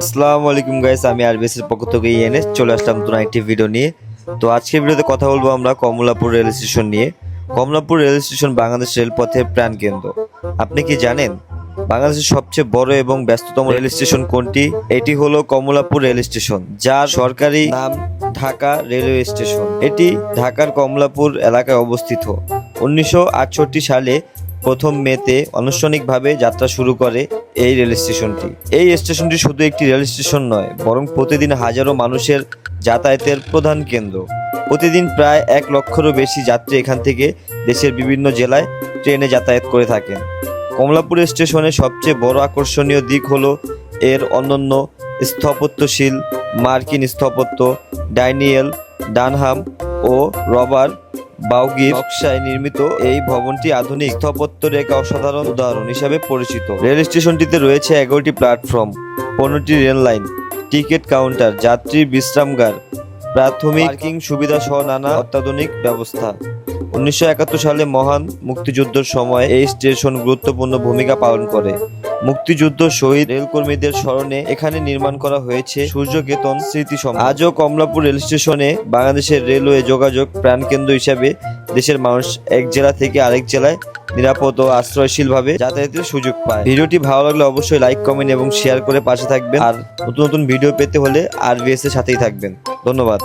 আসসালামু আলাইকুম গাইস, আমি আরবিএস এর পক্ষ থেকে এনএস চলে আসলাম নতুন একটি ভিডিও নিয়ে। তো আজকের ভিডিওতে কথা বলবো আমরা কমলাপুর রেল স্টেশন নিয়ে। কমলাপুর রেল স্টেশন বাংলাদেশ রেলপথের প্রাণকেন্দ্র। আপনি কি জানেন বাংলাদেশের সবচেয়ে বড় এবং ব্যস্ততম রেল স্টেশন কোনটি? এটি হলো কমলাপুর রেল স্টেশন, যার সরকারি নাম ঢাকা রেলওয়ে স্টেশন। এটি ঢাকার কমলাপুর এলাকায় অবস্থিত। 1968 সালে প্রথম মেতে আনুষ্ঠানিকভাবে যাত্রা শুরু করে এই রেল স্টেশনটি। এই স্টেশনটি শুধু একটি রেল স্টেশন নয়, বরং প্রতিদিন হাজারো মানুষের যাতায়াতের প্রধান কেন্দ্র। প্রতিদিন প্রায় 1 লক্ষেরও বেশি যাত্রী এখান থেকে দেশের বিভিন্ন জেলায় ট্রেনে যাতায়াত করে থাকেন। কমলাপুর স্টেশনের সবচেয়ে বড় আকর্ষণীয় দিক হলো এর অনন্য স্থাপত্যশীল মার্কিন স্থাপত্য। ড্যানিয়েল ডানহাম ও রবার্ট বাউগির নকশায় নির্মিত এই ভবনটি আধুনিক স্থাপত্যের এক অসাধারণ উদাহরণ হিসাবে পরিচিত। রেল স্টেশনটিতে রয়েছে 11টি প্ল্যাটফর্ম, 15টি রেল লাইন, টিকিট কাউন্টার, যাত্রী বিশ্রামাগার, প্রাথমিক পার্কিং সুবিধা সহ নানা অত্যাধুনিক ব্যবস্থা। 1971 সালে মহান মুক্তিযুদ্ধের সময় এই স্টেশন গুরুত্বপূর্ণ ভূমিকা পালন করে। মুক্তিযুদ্ধ শহীদ রেলকর্মীদের স্মরণে এখানে নির্মাণ করা হয়েছে সূর্যকেতন স্মৃতিসৌধ। আজও কমলাপুর রেল স্টেশনে বাংলাদেশের রেলওয়ে যোগাযোগ প্রাণকেন্দ্র হিসাবে দেশের মানুষ এক জেলা থেকে আরেক জেলায় নিরাপদ ও আশ্রয়শীলভাবে যাতায়াতের সুযোগ পায়। ভিডিওটি ভালো লাগলে অবশ্যই লাইক, কমেন্ট এবং শেয়ার করে পাশে থাকবেন। আর নতুন নতুন ভিডিও পেতে হলে আরবিএস এর সাথেই থাকবেন। ধন্যবাদ।